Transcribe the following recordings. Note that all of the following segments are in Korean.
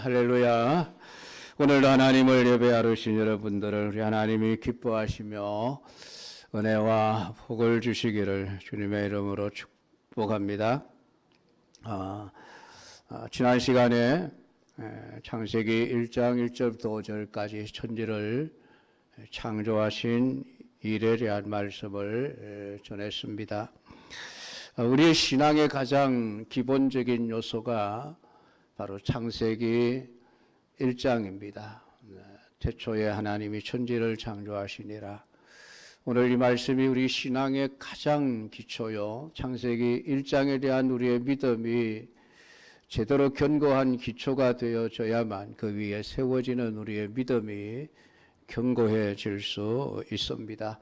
할렐루야. 오늘도 하나님을 예배하러 오신 여러분들을 우리 하나님이 기뻐하시며 은혜와 복을 주시기를 주님의 이름으로 축복합니다. 지난 시간에 창세기 1장 1절부터 5절까지 천지를 창조하신 일에 대한 말씀을 전했습니다. 우리의 신앙의 가장 기본적인 요소가 바로 창세기 1장입니다. 태초에 하나님이 천지를 창조하시니라. 오늘 이 말씀이 우리 신앙의 가장 기초요, 창세기 1장에 대한 우리의 믿음이 제대로 견고한 기초가 되어져야만 그 위에 세워지는 우리의 믿음이 견고해질 수 있습니다.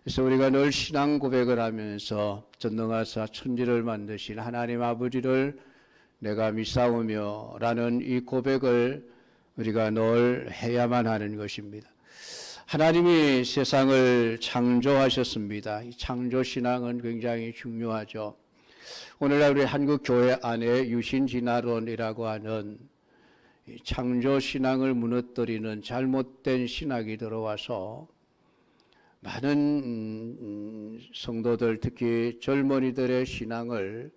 그래서 우리가 늘 신앙 고백을 하면서 전능하사 천지를 만드신 하나님 아버지를 내가 믿사오며 라는 이 고백을 우리가 늘 해야만 하는 것입니다. 하나님이 세상을 창조하셨습니다. 이 창조신앙은 굉장히 중요하죠. 오늘날 우리 한국교회 안에 유신진화론이라고 하는 창조신앙을 무너뜨리는 잘못된 신학이 들어와서 많은 성도들, 특히 젊은이들의 신앙을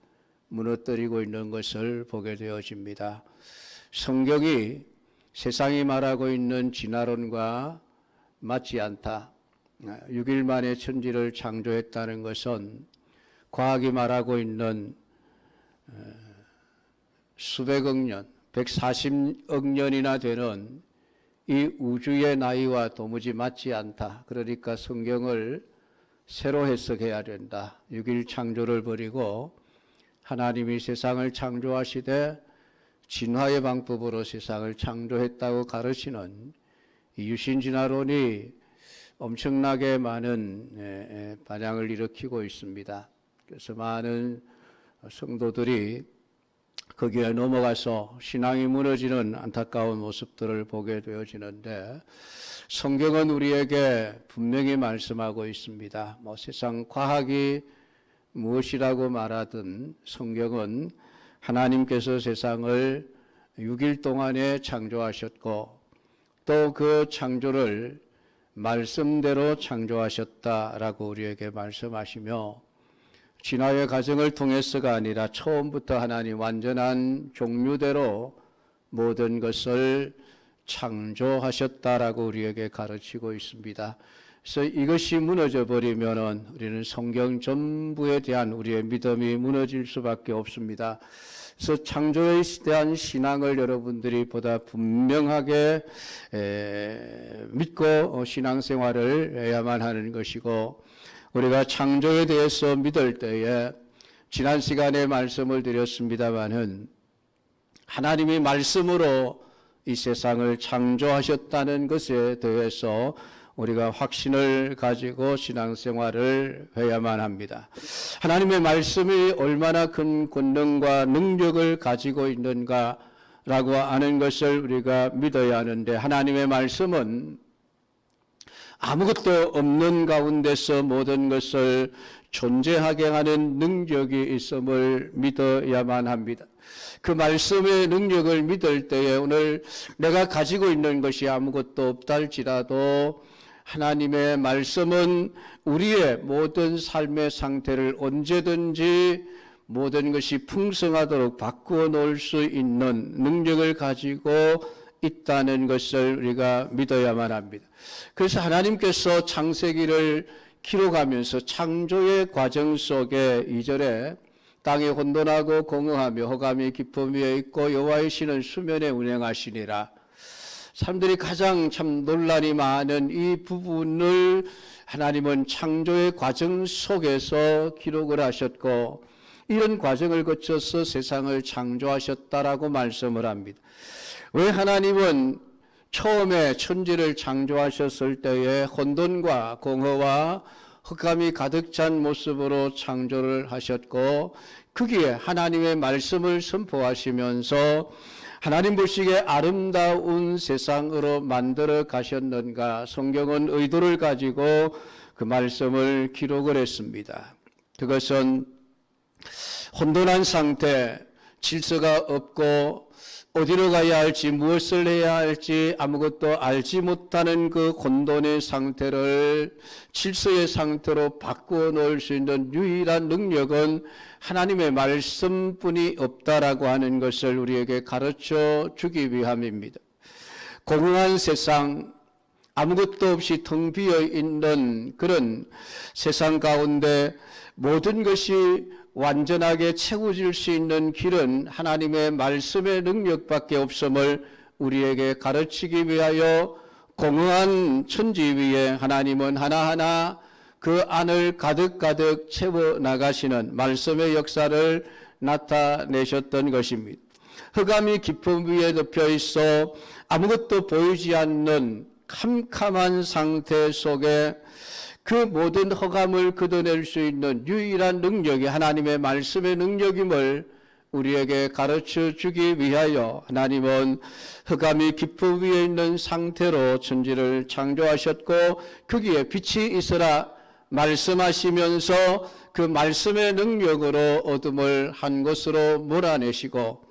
무너뜨리고 있는 것을 보게 되어집니다. 성경이 세상이 말하고 있는 진화론과 맞지 않다. 6일 만에 천지를 창조했다는 것은 과학이 말하고 있는 수백억 년, 140억 년이나 되는 이 우주의 나이와 도무지 맞지 않다. 그러니까 성경을 새로 해석해야 된다. 6일 창조를 버리고 하나님이 세상을 창조하시되 진화의 방법으로 세상을 창조했다고 가르치는 유신진화론이 엄청나게 많은 반향을 일으키고 있습니다. 그래서 많은 성도들이 거기에 넘어가서 신앙이 무너지는 안타까운 모습들을 보게 되어지는데, 성경은 우리에게 분명히 말씀하고 있습니다. 세상 과학이 무엇이라고 말하든 성경은 하나님께서 세상을 6일 동안에 창조하셨고 또 그 창조를 말씀대로 창조하셨다라고 우리에게 말씀하시며, 진화의 과정을 통해서가 아니라 처음부터 하나님 완전한 종류대로 모든 것을 창조하셨다라고 우리에게 가르치고 있습니다. 그래서 이것이 무너져 버리면은 우리는 성경 전부에 대한 우리의 믿음이 무너질 수밖에 없습니다. 그래서 창조에 대한 신앙을 여러분들이 보다 분명하게 믿고 신앙생활을 해야만 하는 것이고, 우리가 창조에 대해서 믿을 때에 지난 시간에 말씀을 드렸습니다마는 하나님이 말씀으로 이 세상을 창조하셨다는 것에 대해서 우리가 확신을 가지고 신앙생활을 해야만 합니다. 하나님의 말씀이 얼마나 큰 권능과 능력을 가지고 있는가라고 아는 것을 우리가 믿어야 하는데, 하나님의 말씀은 아무것도 없는 가운데서 모든 것을 존재하게 하는 능력이 있음을 믿어야만 합니다. 그 말씀의 능력을 믿을 때에 오늘 내가 가지고 있는 것이 아무것도 없다 할지라도 하나님의 말씀은 우리의 모든 삶의 상태를 언제든지 모든 것이 풍성하도록 바꾸어 놓을 수 있는 능력을 가지고 있다는 것을 우리가 믿어야만 합니다. 그래서 하나님께서 창세기를 기록하면서 창조의 과정 속에 2절에 땅이 혼돈하고 공허하며 흑암이 깊음 위에 있고 여호와의 신은 수면에 운행하시니라. 사람들이 가장 참 논란이 많은 이 부분을 하나님은 창조의 과정 속에서 기록을 하셨고 이런 과정을 거쳐서 세상을 창조하셨다라고 말씀을 합니다. 왜 하나님은 처음에 천지를 창조하셨을 때에 혼돈과 공허와 흑암이 가득 찬 모습으로 창조를 하셨고 거기에 하나님의 말씀을 선포하시면서 하나님 보시기에 아름다운 세상으로 만들어 가셨는가? 성경은 의도를 가지고 그 말씀을 기록을 했습니다. 그것은 혼돈한 상태, 질서가 없고 어디로 가야 할지 무엇을 해야 할지 아무것도 알지 못하는 그 혼돈의 상태를 질서의 상태로 바꾸어 놓을 수 있는 유일한 능력은 하나님의 말씀뿐이 없다라고 하는 것을 우리에게 가르쳐 주기 위함입니다. 공허한 세상, 아무것도 없이 텅 비어 있는 그런 세상 가운데 모든 것이 완전하게 채워질 수 있는 길은 하나님의 말씀의 능력밖에 없음을 우리에게 가르치기 위하여 공허한 천지 위에 하나님은 하나하나 그 안을 가득가득 채워나가시는 말씀의 역사를 나타내셨던 것입니다. 흑암이 깊은 위에 덮여 있어 아무것도 보이지 않는 캄캄한 상태 속에 그 모든 흑암을 걷어낼 수 있는 유일한 능력이 하나님의 말씀의 능력임을 우리에게 가르쳐 주기 위하여 하나님은 흑암이 깊은 위에 있는 상태로 천지를 창조하셨고 거기에 빛이 있으라 말씀하시면서 그 말씀의 능력으로 어둠을 한 곳으로 몰아내시고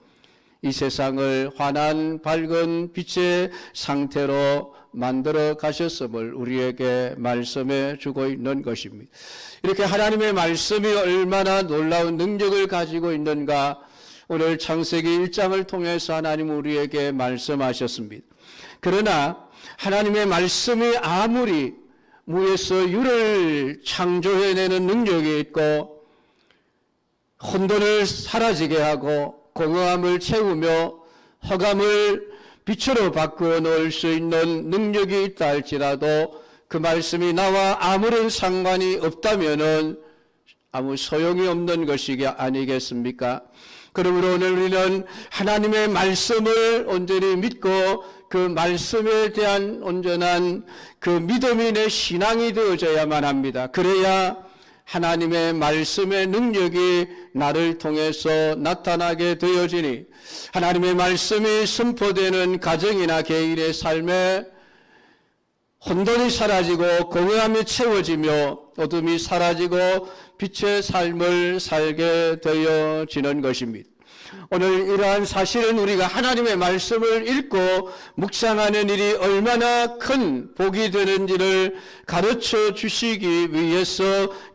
이 세상을 환한 밝은 빛의 상태로 만들어 가셨음을 우리에게 말씀해 주고 있는 것입니다. 이렇게 하나님의 말씀이 얼마나 놀라운 능력을 가지고 있는가 오늘 창세기 1장을 통해서 하나님 우리에게 말씀하셨습니다. 그러나 하나님의 말씀이 아무리 무에서 유를 창조해내는 능력이 있고 혼돈을 사라지게 하고 공허함을 채우며 흑암을 빛으로 바꾸어 놓을 수 있는 능력이 있다 할지라도 그 말씀이 나와 아무런 상관이 없다면은 아무 소용이 없는 것이 아니겠습니까? 그러므로 오늘 우리는 하나님의 말씀을 온전히 믿고 그 말씀에 대한 온전한 그 믿음이 내 신앙이 되어져야만 합니다. 그래야 하나님의 말씀의 능력이 나를 통해서 나타나게 되어지니 하나님의 말씀이 선포되는 가정이나 개인의 삶에 혼돈이 사라지고 공허함이 채워지며 어둠이 사라지고 빛의 삶을 살게 되어지는 것입니다. 오늘 이러한 사실은 우리가 하나님의 말씀을 읽고 묵상하는 일이 얼마나 큰 복이 되는지를 가르쳐 주시기 위해서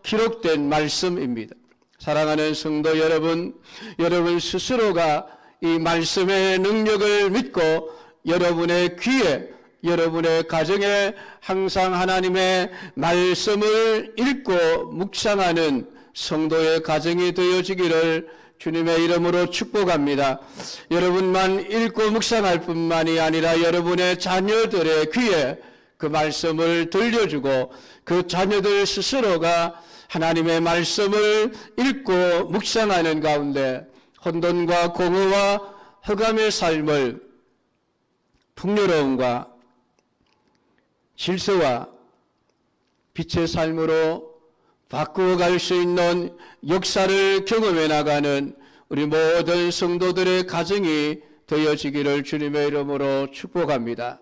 기록된 말씀입니다. 사랑하는 성도 여러분, 여러분 스스로가 이 말씀의 능력을 믿고 여러분의 귀에 여러분의 가정에 항상 하나님의 말씀을 읽고 묵상하는 성도의 가정이 되어지기를 주님의 이름으로 축복합니다. 여러분만 읽고 묵상할 뿐만이 아니라 여러분의 자녀들의 귀에 그 말씀을 들려주고 그 자녀들 스스로가 하나님의 말씀을 읽고 묵상하는 가운데 혼돈과 공허와 흑암의 삶을 풍요로움과 질서와 빛의 삶으로 바꾸어 갈 수 있는 역사를 경험해 나가는 우리 모든 성도들의 가정이 되어지기를 주님의 이름으로 축복합니다.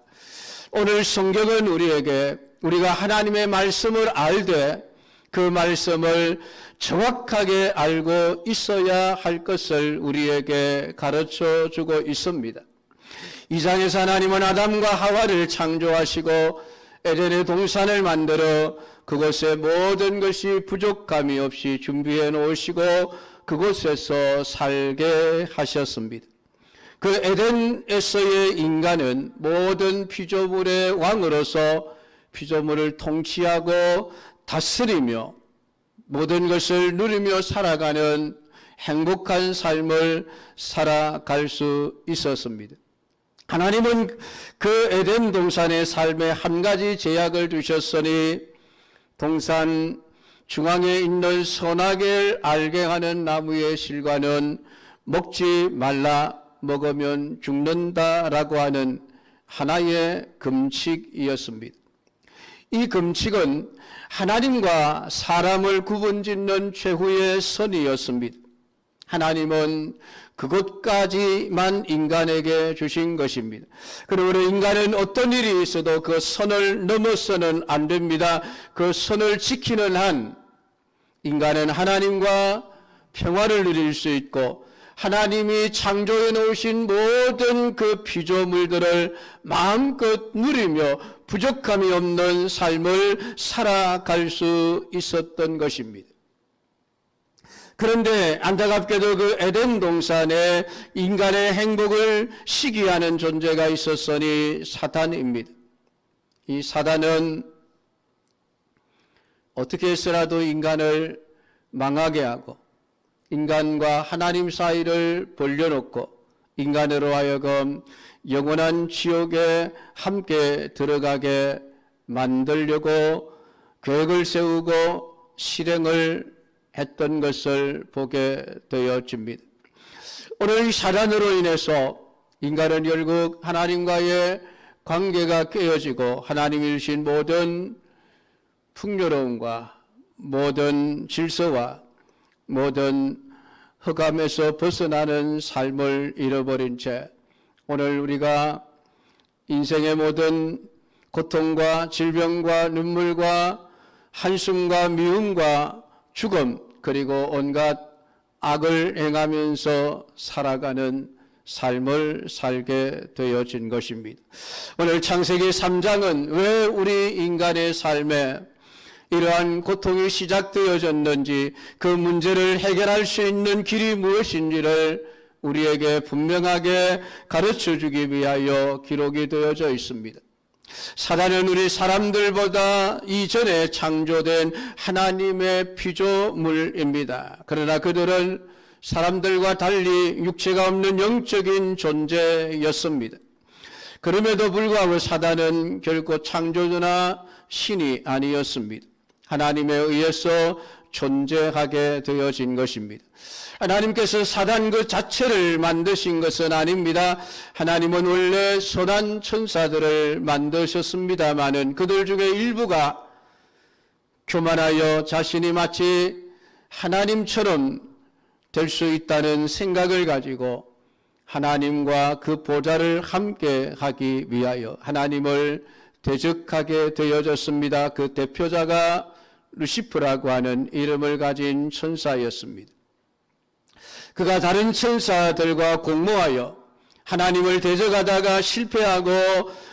오늘 성경은 우리에게 우리가 하나님의 말씀을 알되 그 말씀을 정확하게 알고 있어야 할 것을 우리에게 가르쳐 주고 있습니다. 이 장에서 하나님은 아담과 하와를 창조하시고 에덴의 동산을 만들어 그곳에 모든 것이 부족함이 없이 준비해 놓으시고 그곳에서 살게 하셨습니다. 그 에덴에서의 인간은 모든 피조물의 왕으로서 피조물을 통치하고 다스리며 모든 것을 누리며 살아가는 행복한 삶을 살아갈 수 있었습니다. 하나님은 그 에덴 동산의 삶에 한 가지 제약을 두셨으니 동산 중앙에 있는 선악을 알게 하는 나무의 실과는 먹지 말라, 먹으면 죽는다라고 하는 하나의 금칙이었습니다. 이 금칙은 하나님과 사람을 구분짓는 최후의 선이었습니다. 하나님은 그것까지만 인간에게 주신 것입니다. 그러므로 인간은 어떤 일이 있어도 그 선을 넘어서는 안 됩니다. 그 선을 지키는 한 인간은 하나님과 평화를 누릴 수 있고 하나님이 창조해 놓으신 모든 그 피조물들을 마음껏 누리며 부족함이 없는 삶을 살아갈 수 있었던 것입니다. 그런데 안타깝게도 그 에덴 동산에 인간의 행복을 시기하는 존재가 있었으니 사단입니다. 이 사단은 어떻게 해서라도 인간을 망하게 하고 인간과 하나님 사이를 벌려놓고 인간으로 하여금 영원한 지옥에 함께 들어가게 만들려고 계획을 세우고 실행을 했던 것을 보게 되어집니다. 오늘 이 사단으로 인해서 인간은 결국 하나님과의 관계가 깨어지고 하나님이 주신 모든 풍요로움과 모든 질서와 모든 흑암에서 벗어나는 삶을 잃어버린 채 오늘 우리가 인생의 모든 고통과 질병과 눈물과 한숨과 미움과 죽음 그리고 온갖 악을 행하면서 살아가는 삶을 살게 되어진 것입니다. 오늘 창세기 3장은 왜 우리 인간의 삶에 이러한 고통이 시작되어졌는지 그 문제를 해결할 수 있는 길이 무엇인지를 우리에게 분명하게 가르쳐주기 위하여 기록이 되어져 있습니다. 사단은 우리 사람들보다 이전에 창조된 하나님의 피조물입니다. 그러나 그들은 사람들과 달리 육체가 없는 영적인 존재였습니다. 그럼에도 불구하고 사단은 결코 창조주나 신이 아니었습니다. 하나님에 의해서 존재하게 되어진 것입니다. 하나님께서 사단 그 자체를 만드신 것은 아닙니다. 하나님은 원래 선한 천사들을 만드셨습니다마는 그들 중에 일부가 교만하여 자신이 마치 하나님처럼 될 수 있다는 생각을 가지고 하나님과 그 보좌를 함께 하기 위하여 하나님을 대적하게 되어졌습니다. 그 대표자가 루시프라고 하는 이름을 가진 천사였습니다. 그가 다른 천사들과 공모하여 하나님을 대적하다가 실패하고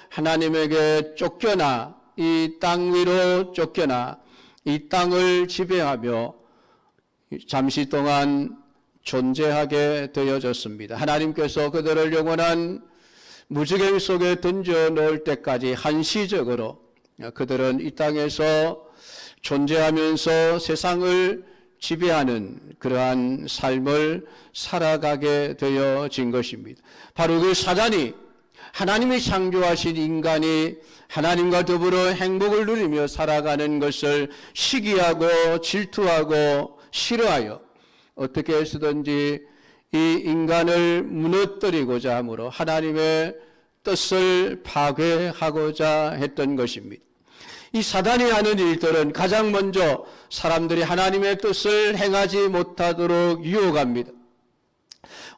하나님에게 쫓겨나 이 땅 위로 쫓겨나 이 땅을 지배하며 잠시 동안 존재하게 되어졌습니다. 하나님께서 그들을 영원한 무지개 속에 던져 놓을 때까지 한시적으로 그들은 이 땅에서 존재하면서 세상을 지배하는 그러한 삶을 살아가게 되어진 것입니다. 바로 그 사단이 하나님이 창조하신 인간이 하나님과 더불어 행복을 누리며 살아가는 것을 시기하고 질투하고 싫어하여 어떻게 해서든지 이 인간을 무너뜨리고자 함으로 하나님의 뜻을 파괴하고자 했던 것입니다. 이 사단이 하는 일들은 가장 먼저 사람들이 하나님의 뜻을 행하지 못하도록 유혹합니다.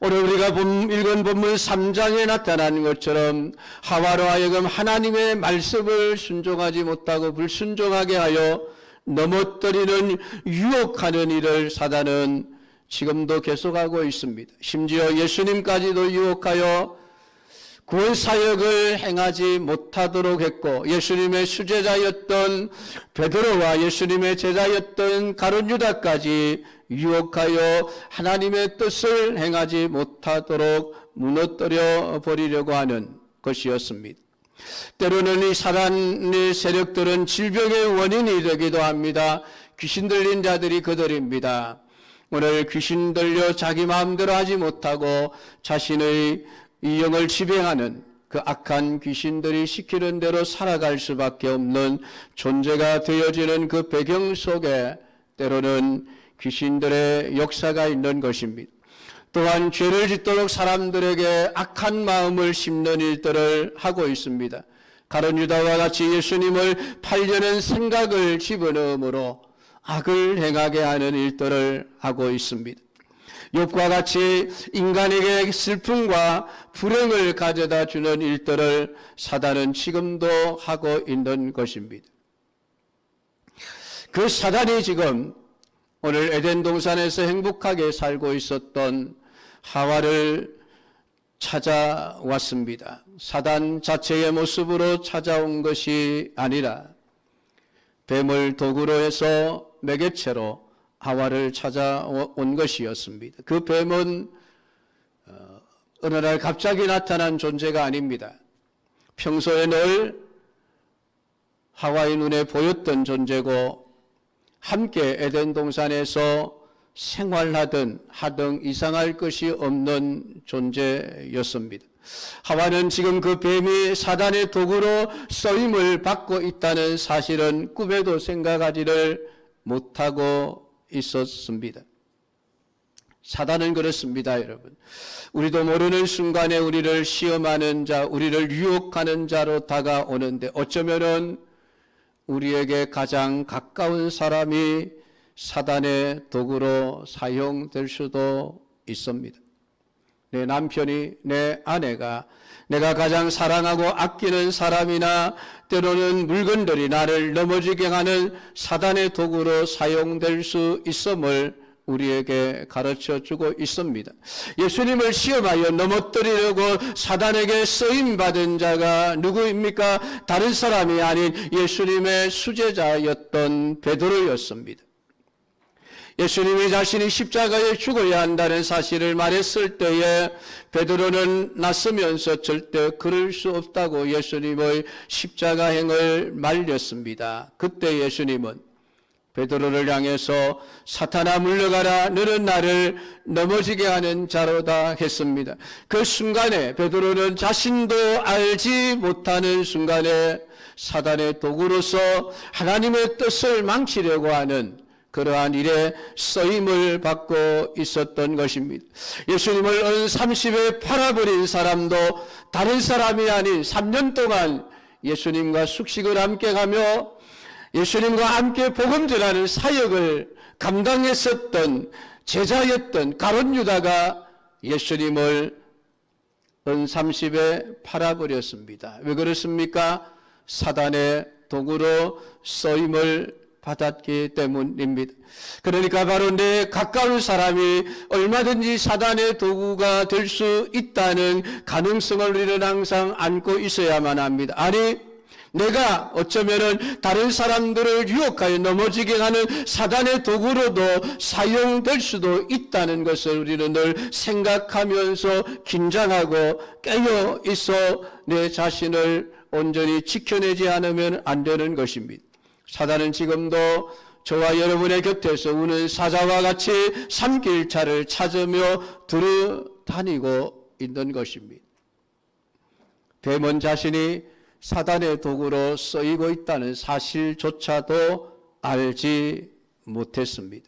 오늘 우리가 읽은 본문 3장에 나타난 것처럼 하와로 하여금 하나님의 말씀을 순종하지 못하고 불순종하게 하여 넘어뜨리는 유혹하는 일을 사단은 지금도 계속하고 있습니다. 심지어 예수님까지도 유혹하여 구원사역을 행하지 못하도록 했고 예수님의 수제자였던 베드로와 예수님의 제자였던 가룟 유다까지 유혹하여 하나님의 뜻을 행하지 못하도록 무너뜨려 버리려고 하는 것이었습니다. 때로는 이 사단의 세력들은 질병의 원인이 되기도 합니다. 귀신 들린 자들이 그들입니다. 오늘 귀신 들려 자기 마음대로 하지 못하고 자신의 이 영을 지배하는 그 악한 귀신들이 시키는 대로 살아갈 수밖에 없는 존재가 되어지는 그 배경 속에 때로는 귀신들의 역사가 있는 것입니다. 또한 죄를 짓도록 사람들에게 악한 마음을 심는 일들을 하고 있습니다. 가룟 유다와 같이 예수님을 팔려는 생각을 집어넣음으로 악을 행하게 하는 일들을 하고 있습니다. 욥과 같이 인간에게 슬픔과 불행을 가져다 주는 일들을 사단은 지금도 하고 있는 것입니다. 그 사단이 지금 오늘 에덴 동산에서 행복하게 살고 있었던 하와를 찾아왔습니다. 사단 자체의 모습으로 찾아온 것이 아니라 뱀을 도구로 해서 매개체로 하와를 찾아온 것이었습니다. 그 뱀은 어느 날 갑자기 나타난 존재가 아닙니다. 평소에 늘 하와의 눈에 보였던 존재고 함께 에덴 동산에서 생활하던 하등 이상할 것이 없는 존재였습니다. 하와는 지금 그 뱀이 사단의 도구로 쓰임을 받고 있다는 사실은 꿈에도 생각하지를 못하고 있었습니다. 사단은 그렇습니다, 여러분. 우리도 모르는 순간에 우리를 시험하는 자, 우리를 유혹하는 자로 다가오는데 어쩌면은 우리에게 가장 가까운 사람이 사단의 도구로 사용될 수도 있습니다. 내 남편이, 내 아내가, 내가 가장 사랑하고 아끼는 사람이나 때로는 물건들이 나를 넘어지게 하는 사단의 도구로 사용될 수 있음을 우리에게 가르쳐주고 있습니다. 예수님을 시험하여 넘어뜨리려고 사단에게 쓰임받은 자가 누구입니까? 다른 사람이 아닌 예수님의 수제자였던 베드로였습니다. 예수님이 자신이 십자가에 죽어야 한다는 사실을 말했을 때에 베드로는 낯서면서 절대 그럴 수 없다고 예수님의 십자가행을 말렸습니다. 그때 예수님은 베드로를 향해서 사탄아 물러가라, 너는 나를 넘어지게 하는 자로다 했습니다. 그 순간에 베드로는 자신도 알지 못하는 순간에 사단의 도구로서 하나님의 뜻을 망치려고 하는 그러한 일에 쓰임을 받고 있었던 것입니다. 예수님을 은 30에 팔아버린 사람도 다른 사람이 아닌 3년 동안 예수님과 숙식을 함께 가며 예수님과 함께 복음 전하는 사역을 감당했었던 제자였던 가룟 유다가 예수님을 은 30에 팔아버렸습니다. 왜 그렇습니까? 사단의 도구로 쓰임을 받았기 때문입니다. 그러니까 바로 내 가까운 사람이 얼마든지 사단의 도구가 될 수 있다는 가능성을 우리는 항상 안고 있어야만 합니다. 아니, 내가 어쩌면은 다른 사람들을 유혹하여 넘어지게 하는 사단의 도구로도 사용될 수도 있다는 것을 우리는 늘 생각하면서 긴장하고 깨어 있어 내 자신을 온전히 지켜내지 않으면 안 되는 것입니다. 사단은 지금도 저와 여러분의 곁에서 우는 사자와 같이 삼킬자를 찾으며 두루다니고 있는 것입니다. 뱀은 자신이 사단의 도구로 쓰이고 있다는 사실조차도 알지 못했습니다.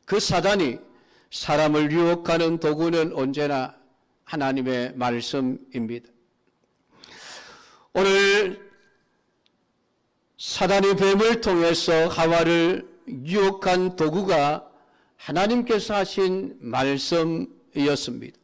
그 사단이 사람을 유혹하는 도구는 언제나 하나님의 말씀입니다. 오늘 사단이 뱀을 통해서 하와를 유혹한 도구가 하나님께서 하신 말씀이었습니다.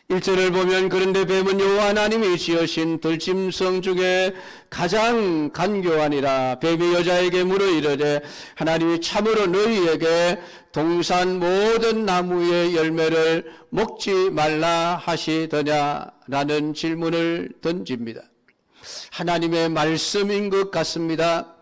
1절을 보면 그런데 뱀은 여호와 하나님이 지으신 들짐승 중에 가장 간교하니라. 뱀이 여자에게 물어 이르되 하나님이 참으로 너희에게 동산 모든 나무의 열매를 먹지 말라 하시더냐라는 질문을 던집니다. 하나님의 말씀인 것 같습니다.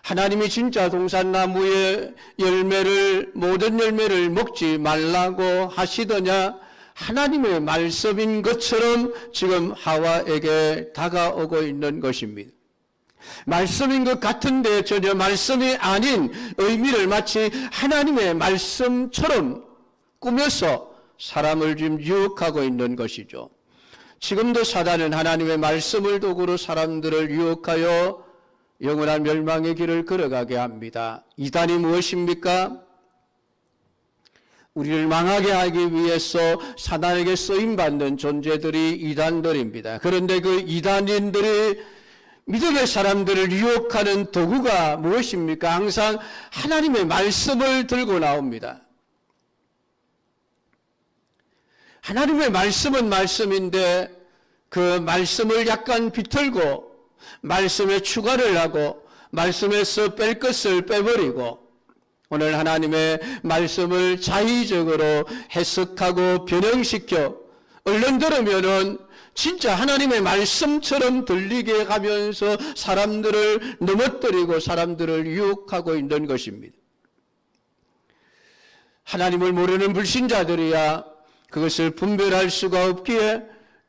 하나님이 진짜 동산나무의 열매를 모든 열매를 먹지 말라고 하시더냐? 하나님의 말씀인 것처럼 지금 하와에게 다가오고 있는 것입니다. 말씀인 것 같은데 전혀 말씀이 아닌 의미를 마치 하나님의 말씀처럼 꾸며서 사람을 지금 유혹하고 있는 것이죠. 지금도 사단은 하나님의 말씀을 도구로 사람들을 유혹하여 영원한 멸망의 길을 걸어가게 합니다. 이단이 무엇입니까? 우리를 망하게 하기 위해서 사단에게 쓰임받는 존재들이 이단들입니다. 그런데 그 이단인들이 믿음의 사람들을 유혹하는 도구가 무엇입니까? 항상 하나님의 말씀을 들고 나옵니다. 하나님의 말씀은 말씀인데 그 말씀을 약간 비틀고 말씀에 추가를 하고 말씀에서 뺄 것을 빼버리고 오늘 하나님의 말씀을 자의적으로 해석하고 변형시켜 얼른 들으면은 진짜 하나님의 말씀처럼 들리게 하면서 사람들을 넘어뜨리고 사람들을 유혹하고 있는 것입니다. 하나님을 모르는 불신자들이야 그것을 분별할 수가 없기에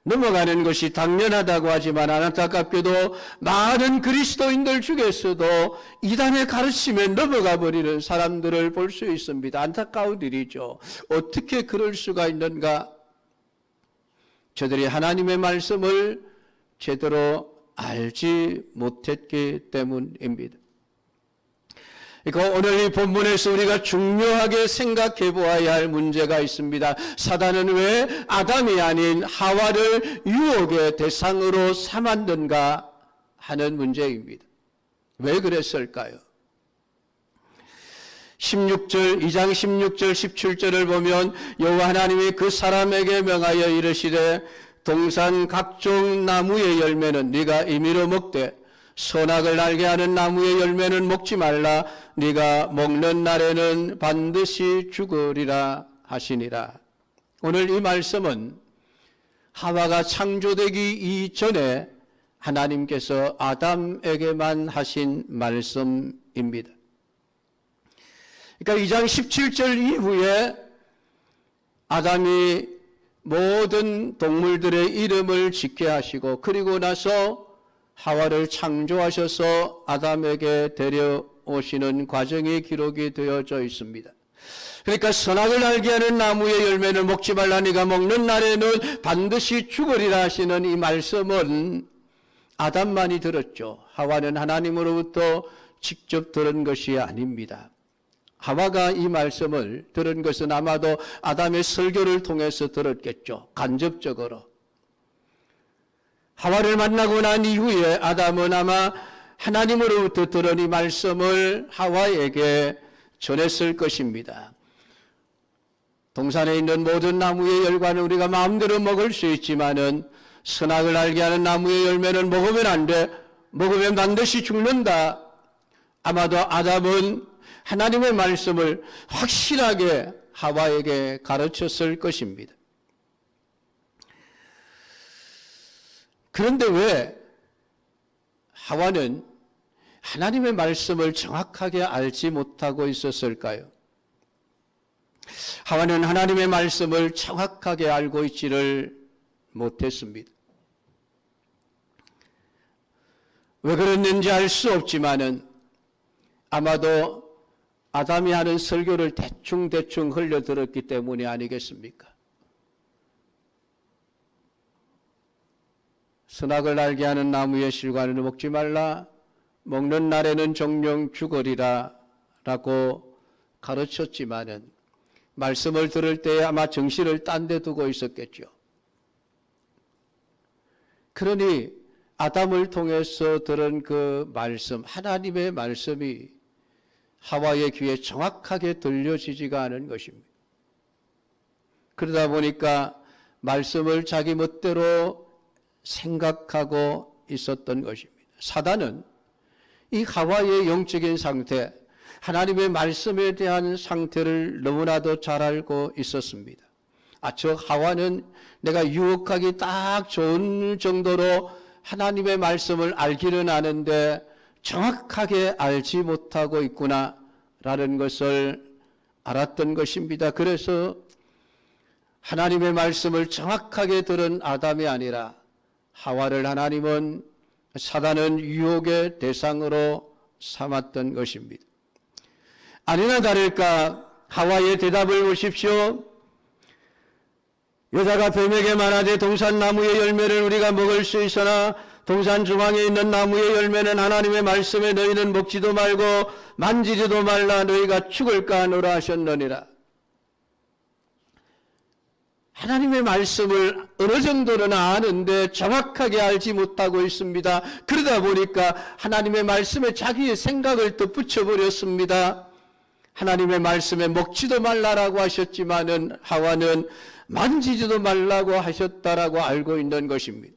넘어가는 것이 당연하다고 하지만 안타깝게도 많은 그리스도인들 중에서도 이단의 가르침에 넘어가 버리는 사람들을 볼 수 있습니다. 안타까운 일이죠. 어떻게 그럴 수가 있는가? 저들이 하나님의 말씀을 제대로 알지 못했기 때문입니다. 그러니까 오늘 이 본문에서 우리가 중요하게 생각해 보아야 할 문제가 있습니다. 사단은 왜 아담이 아닌 하와를 유혹의 대상으로 삼았는가 하는 문제입니다. 왜 그랬을까요? 2장 16절 17절을 보면 여호와 하나님이 그 사람에게 명하여 이르시되 동산 각종 나무의 열매는 네가 임의로 먹되 선악을 알게 하는 나무의 열매는 먹지 말라. 네가 먹는 날에는 반드시 죽으리라 하시니라. 오늘 이 말씀은 하와가 창조되기 이전에 하나님께서 아담에게만 하신 말씀입니다. 그러니까 2장 17절 이후에 아담이 모든 동물들의 이름을 짓게 하시고 그리고 나서 하와를 창조하셔서 아담에게 데려오시는 과정이 기록이 되어져 있습니다. 그러니까 선악을 알게 하는 나무의 열매를 먹지 말라. 네가 먹는 날에는 반드시 죽으리라 하시는 이 말씀은 아담만이 들었죠. 하와는 하나님으로부터 직접 들은 것이 아닙니다. 하와가 이 말씀을 들은 것은 아마도 아담의 설교를 통해서 들었겠죠. 간접적으로. 하와를 만나고 난 이후에 아담은 아마 하나님으로부터 들은 이 말씀을 하와에게 전했을 것입니다. 동산에 있는 모든 나무의 열과는 우리가 마음대로 먹을 수 있지만은 선악을 알게 하는 나무의 열매는 먹으면 안 돼. 먹으면 반드시 죽는다. 아마도 아담은 하나님의 말씀을 확실하게 하와에게 가르쳤을 것입니다. 그런데 왜 하와는 하나님의 말씀을 정확하게 알지 못하고 있었을까요? 하와는 하나님의 말씀을 정확하게 알고 있지를 못했습니다. 왜 그랬는지 알 수 없지만은 아마도 아담이 하는 설교를 대충 흘려들었기 때문이 아니겠습니까? 선악을 알게 하는 나무의 실과는 먹지 말라. 먹는 날에는 정령 죽으리라 라고 가르쳤지만은 말씀을 들을 때에 아마 정신을 딴 데 두고 있었겠죠. 그러니 아담을 통해서 들은 그 말씀, 하나님의 말씀이 하와의 귀에 정확하게 들려지지가 않은 것입니다. 그러다 보니까 말씀을 자기 멋대로 생각하고 있었던 것입니다. 사단은 이 하와의 영적인 상태, 하나님의 말씀에 대한 상태를 너무나도 잘 알고 있었습니다. 저 하와는 내가 유혹하기 딱 좋은 정도로 하나님의 말씀을 알기는 아는데 정확하게 알지 못하고 있구나라는 것을 알았던 것입니다. 그래서 하나님의 말씀을 정확하게 들은 아담이 아니라 하와를 하나님은 사단은 유혹의 대상으로 삼았던 것입니다. 아니나 다를까 하와의 대답을 보십시오. 여자가 뱀에게 말하되 동산 나무의 열매를 우리가 먹을 수 있으나 동산 중앙에 있는 나무의 열매는 하나님의 말씀에 너희는 먹지도 말고 만지지도 말라 너희가 죽을까 하노라 하셨느니라. 하나님의 말씀을 어느 정도는 아는데 정확하게 알지 못하고 있습니다. 그러다 보니까 하나님의 말씀에 자기의 생각을 덧붙여 버렸습니다. 하나님의 말씀에 먹지도 말라라고 하셨지만은 하와는 만지지도 말라고 하셨다라고 알고 있는 것입니다.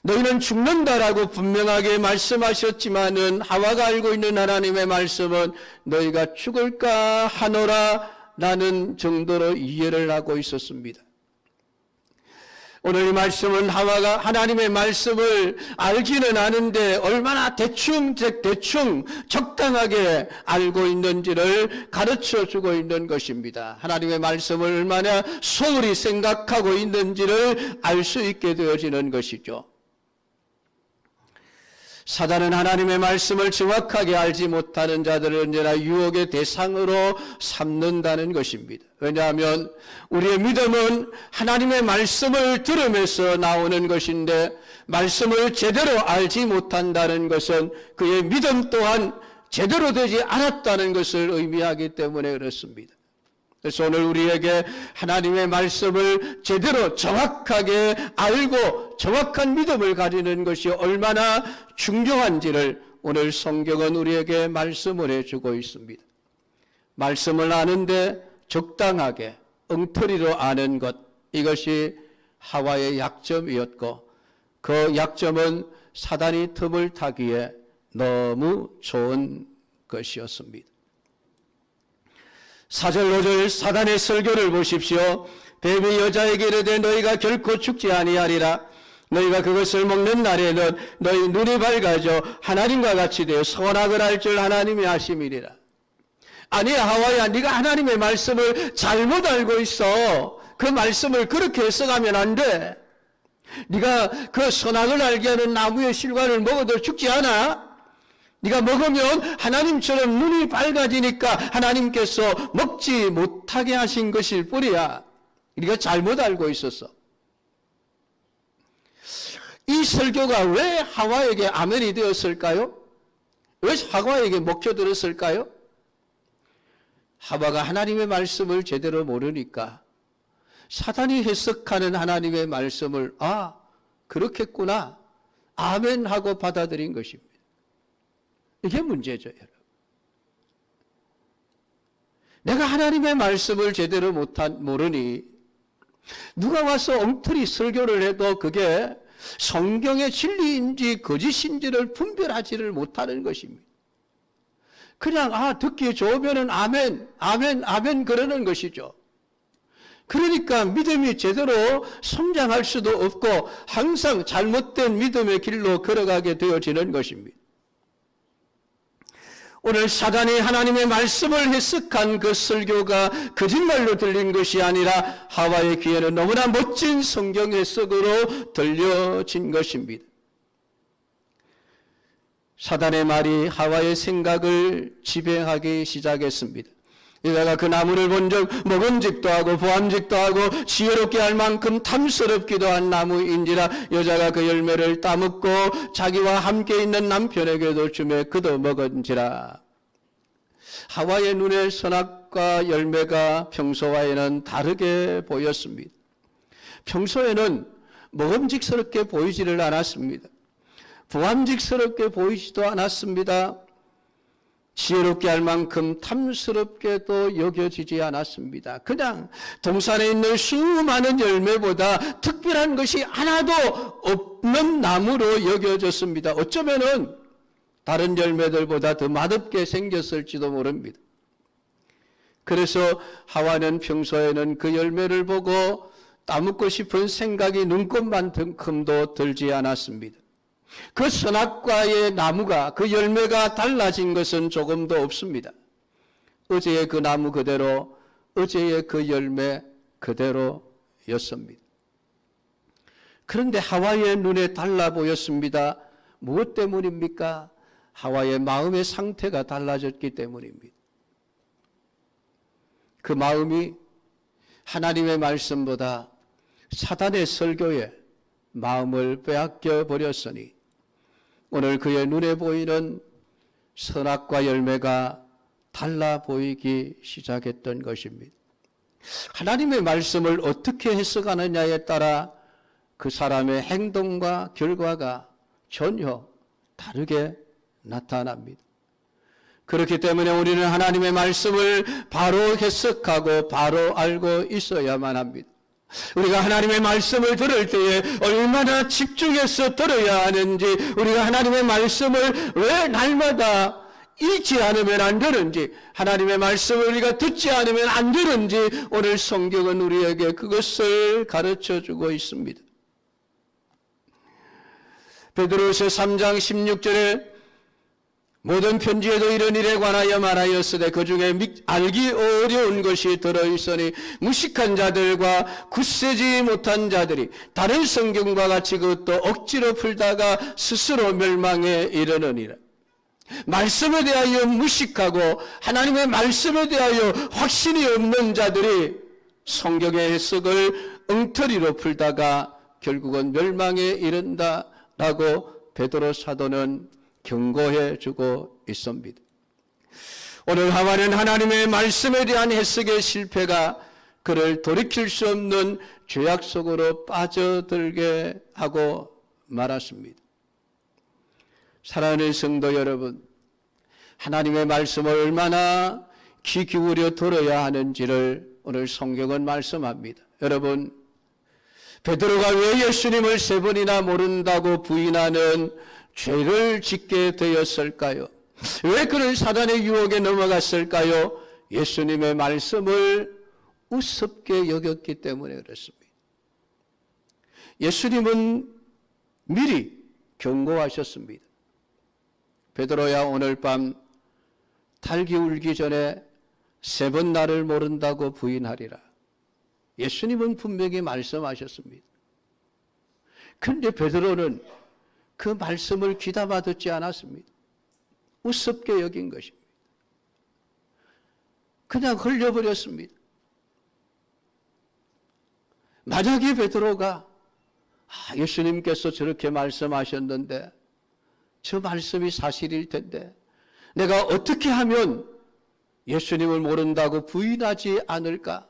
너희는 죽는다라고 분명하게 말씀하셨지만은 하와가 알고 있는 하나님의 말씀은 너희가 죽을까 하노라 라는 정도로 이해를 하고 있었습니다. 오늘 이 말씀은 하와가 하나님의 말씀을 알기는 아는데 얼마나 대충 적당하게 알고 있는지를 가르쳐 주고 있는 것입니다. 하나님의 말씀을 얼마나 소홀히 생각하고 있는지를 알 수 있게 되어지는 것이죠. 사단은 하나님의 말씀을 정확하게 알지 못하는 자들을 언제나 유혹의 대상으로 삼는다는 것입니다. 왜냐하면 우리의 믿음은 하나님의 말씀을 들으면서 나오는 것인데 말씀을 제대로 알지 못한다는 것은 그의 믿음 또한 제대로 되지 않았다는 것을 의미하기 때문에 그렇습니다. 그래서 오늘 우리에게 하나님의 말씀을 제대로 정확하게 알고 정확한 믿음을 가지는 것이 얼마나 중요한지를 오늘 성경은 우리에게 말씀을 해주고 있습니다. 말씀을 아는데 적당하게 엉터리로 아는 것, 이것이 하와의 약점이었고 그 약점은 사단이 틈을 타기에 너무 좋은 것이었습니다. 4절 5절 사단의 설교를 보십시오. 뱀이 여자에게 이르되 너희가 결코 죽지 아니하리라. 너희가 그것을 먹는 날에는 너희 눈이 밝아져 하나님과 같이 되어 선악을 알 줄 하나님이 아심이리라. 아니 하와야, 네가 하나님의 말씀을 잘못 알고 있어. 그 말씀을 그렇게 해석하면 안 돼. 네가 그 선악을 알게 하는 나무의 실과를 먹어도 죽지 않아. 네가 먹으면 하나님처럼 눈이 밝아지니까 하나님께서 먹지 못하게 하신 것일 뿐이야. 네가 잘못 알고 있었어. 이 설교가 왜 하와에게 아멘이 되었을까요? 왜 하와에게 먹혀들었을까요? 하와가 하나님의 말씀을 제대로 모르니까 사단이 해석하는 하나님의 말씀을 그렇겠구나, 아멘 하고 받아들인 것입니다. 이게 문제죠, 여러분. 내가 하나님의 말씀을 제대로 모르니 누가 와서 엉터리 설교를 해도 그게 성경의 진리인지 거짓인지를 분별하지를 못하는 것입니다. 그냥 듣기 좋으면은 아멘, 아멘, 아멘 그러는 것이죠. 그러니까 믿음이 제대로 성장할 수도 없고 항상 잘못된 믿음의 길로 걸어가게 되어지는 것입니다. 오늘 사단이 하나님의 말씀을 해석한 그 설교가 거짓말로 들린 것이 아니라 하와의 귀에는 너무나 멋진 성경 해석으로 들려진 것입니다. 사단의 말이 하와의 생각을 지배하기 시작했습니다. 여자가 그 나무를 본 적 먹음직도 하고 보암직도 하고 지혜롭게 할 만큼 탐스럽기도 한 나무인지라 여자가 그 열매를 따먹고 자기와 함께 있는 남편에게도 주매 그도 먹은지라. 하와의 눈에 선악과 열매가 평소와는 다르게 보였습니다. 평소에는 먹음직스럽게 보이지를 않았습니다. 보암직스럽게 보이지도 않았습니다. 지혜롭게 할 만큼 탐스럽게도 여겨지지 않았습니다. 그냥 동산에 있는 수많은 열매보다 특별한 것이 하나도 없는 나무로 여겨졌습니다. 어쩌면은 다른 열매들보다 더 맛없게 생겼을지도 모릅니다. 그래서 하와는 평소에는 그 열매를 보고 따먹고 싶은 생각이 눈꼽만큼도 들지 않았습니다. 그 선악과의 나무가, 그 열매가 달라진 것은 조금도 없습니다. 어제의 그 나무 그대로, 어제의 그 열매 그대로였습니다. 그런데 하와의 눈에 달라 보였습니다. 무엇 때문입니까? 하와의 마음의 상태가 달라졌기 때문입니다. 그 마음이 하나님의 말씀보다 사단의 설교에 마음을 빼앗겨 버렸으니 오늘 그의 눈에 보이는 선악과 열매가 달라 보이기 시작했던 것입니다. 하나님의 말씀을 어떻게 해석하느냐에 따라 그 사람의 행동과 결과가 전혀 다르게 나타납니다. 그렇기 때문에 우리는 하나님의 말씀을 바로 해석하고 바로 알고 있어야만 합니다. 우리가 하나님의 말씀을 들을 때에 얼마나 집중해서 들어야 하는지, 우리가 하나님의 말씀을 왜 날마다 읽지 않으면 안 되는지, 하나님의 말씀을 우리가 듣지 않으면 안 되는지 오늘 성경은 우리에게 그것을 가르쳐주고 있습니다. 베드로후서 3장 16절에 모든 편지에도 이런 일에 관하여 말하였으되 그 중에 알기 어려운 것이 들어있으니 무식한 자들과 굳세지 못한 자들이 다른 성경과 같이 그것도 억지로 풀다가 스스로 멸망에 이르느니라. 말씀에 대하여 무식하고 하나님의 말씀에 대하여 확신이 없는 자들이 성경의 해석을 엉터리로 풀다가 결국은 멸망에 이른다라고 베드로 사도는 경고해 주고 있습니다. 오늘 하와는 하나님의 말씀에 대한 해석의 실패가 그를 돌이킬 수 없는 죄악 속으로 빠져들게 하고 말았습니다. 사랑하는 성도 여러분, 하나님의 말씀을 얼마나 귀 기울여 들어야 하는지를 오늘 성경은 말씀합니다. 여러분, 베드로가 왜 예수님을 3번이나 모른다고 부인하는 죄를 짓게 되었을까요? 왜 그는 사단의 유혹에 넘어갔을까요? 예수님의 말씀을 우습게 여겼기 때문에 그렇습니다. 예수님은 미리 경고하셨습니다. 베드로야, 오늘 밤 달기 울기 전에 3번 나를 모른다고 부인하리라. 예수님은 분명히 말씀하셨습니다. 그런데 베드로는 그 말씀을 귀담아 듣지 않았습니다. 우습게 여긴 것입니다. 그냥 흘려버렸습니다. 만약에 베드로가 예수님께서 저렇게 말씀하셨는데 저 말씀이 사실일 텐데 내가 어떻게 하면 예수님을 모른다고 부인하지 않을까?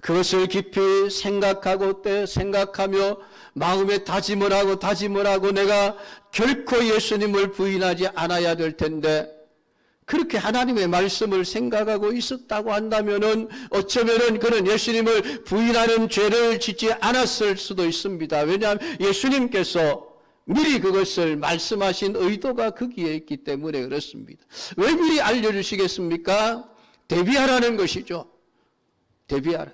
그것을 깊이 생각하며 마음에 다짐을 하고 내가 결코 예수님을 부인하지 않아야 될 텐데 그렇게 하나님의 말씀을 생각하고 있었다고 한다면은 어쩌면은 그는 예수님을 부인하는 죄를 짓지 않았을 수도 있습니다. 왜냐하면 예수님께서 미리 그것을 말씀하신 의도가 거기에 있기 때문에 그렇습니다. 왜 미리 알려주시겠습니까? 대비하라는 것이죠. 대비하라.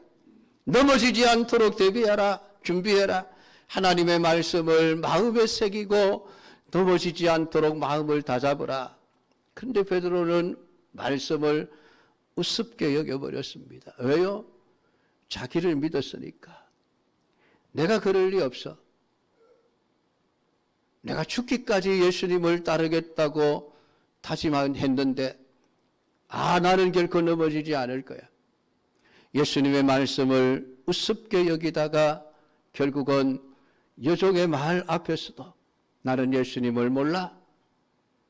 넘어지지 않도록 대비하라. 준비해라. 하나님의 말씀을 마음에 새기고 넘어지지 않도록 마음을 다잡으라. 그런데 베드로는 말씀을 우습게 여겨버렸습니다. 왜요? 자기를 믿었으니까. 내가 그럴 리 없어. 내가 죽기까지 예수님을 따르겠다고 다짐했는데 나는 결코 넘어지지 않을 거야. 예수님의 말씀을 우습게 여기다가 결국은 여종의 말 앞에서도 나는 예수님을 몰라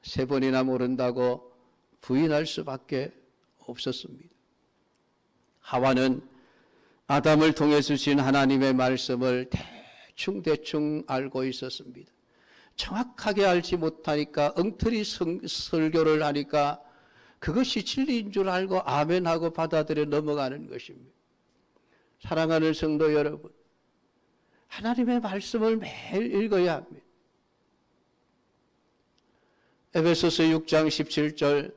3번이나 모른다고 부인할 수밖에 없었습니다. 하와는 아담을 통해 주신 하나님의 말씀을 대충 알고 있었습니다. 정확하게 알지 못하니까 엉터리 설교를 하니까 그것이 진리인 줄 알고 아멘하고 받아들여 넘어가는 것입니다. 사랑하는 성도 여러분, 하나님의 말씀을 매일 읽어야 합니다. 에베소서 6장 17절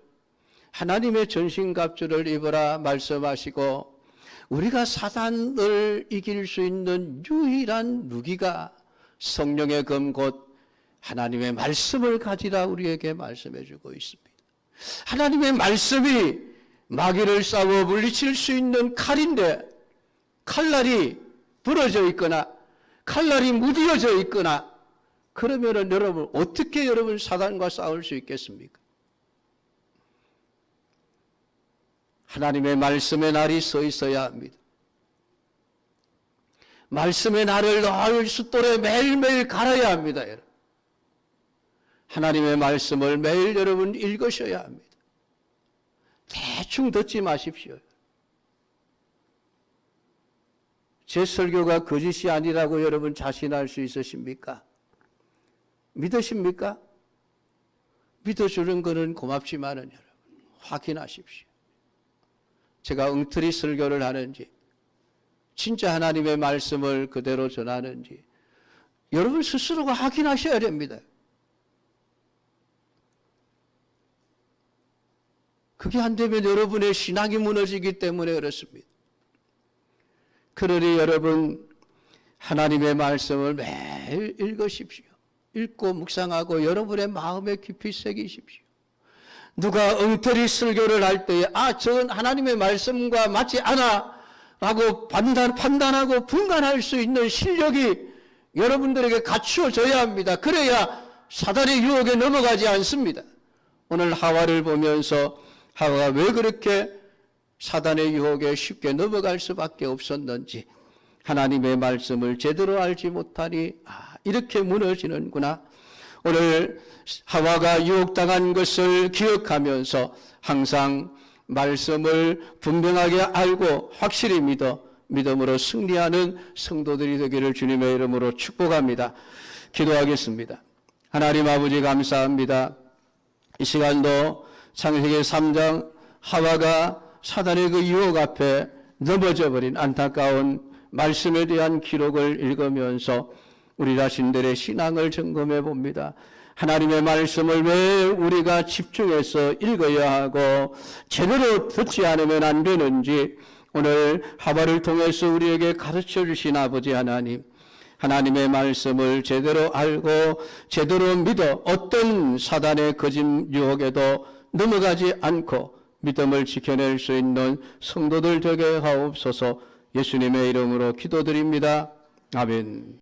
하나님의 전신갑주를 입으라 말씀하시고 우리가 사단을 이길 수 있는 유일한 무기가 성령의 검 곧 하나님의 말씀을 가지라 우리에게 말씀해 주고 있습니다. 하나님의 말씀이 마귀를 싸워 물리칠 수 있는 칼인데 칼날이 부러져 있거나 칼날이 무뎌져 있거나 그러면은 여러분 어떻게 여러분 사단과 싸울 수 있겠습니까? 하나님의 말씀의 날이 서 있어야 합니다. 말씀의 날을 늘 숫돌에 매일매일 갈아야 합니다. 여러분. 하나님의 말씀을 매일 여러분 읽으셔야 합니다. 대충 듣지 마십시오. 제 설교가 거짓이 아니라고 여러분 자신할 수 있으십니까? 믿으십니까? 믿어주는 것은 고맙지만은 여러분 확인하십시오. 제가 엉터리 설교를 하는지 진짜 하나님의 말씀을 그대로 전하는지 여러분 스스로가 확인하셔야 됩니다. 그게 안 되면 여러분의 신앙이 무너지기 때문에 그렇습니다. 그러니 여러분 하나님의 말씀을 매일 읽으십시오. 읽고 묵상하고 여러분의 마음에 깊이 새기십시오. 누가 엉터리 설교를 할 때에 저건 하나님의 말씀과 맞지 않아 라고 판단하고 분간할 수 있는 실력이 여러분들에게 갖추어져야 합니다. 그래야 사단의 유혹에 넘어가지 않습니다. 오늘 하와를 보면서 하와가 왜 그렇게 사단의 유혹에 쉽게 넘어갈 수밖에 없었는지, 하나님의 말씀을 제대로 알지 못하니 이렇게 무너지는구나. 오늘 하와가 유혹당한 것을 기억하면서 항상 말씀을 분명하게 알고 확실히 믿음으로 승리하는 성도들이 되기를 주님의 이름으로 축복합니다. 기도하겠습니다. 하나님 아버지 감사합니다. 이 시간도 창세기 3장 하와가 사단의 그 유혹 앞에 넘어져 버린 안타까운 말씀에 대한 기록을 읽으면서 우리 자신들의 신앙을 점검해 봅니다. 하나님의 말씀을 왜 우리가 집중해서 읽어야 하고 제대로 듣지 않으면 안 되는지 오늘 하와를 통해서 우리에게 가르쳐 주신 아버지 하나님, 하나님의 말씀을 제대로 알고 제대로 믿어 어떤 사단의 거짓 유혹에도 넘어가지 않고 믿음을 지켜낼 수 있는 성도들 되게 하옵소서. 예수님의 이름으로 기도드립니다. 아멘.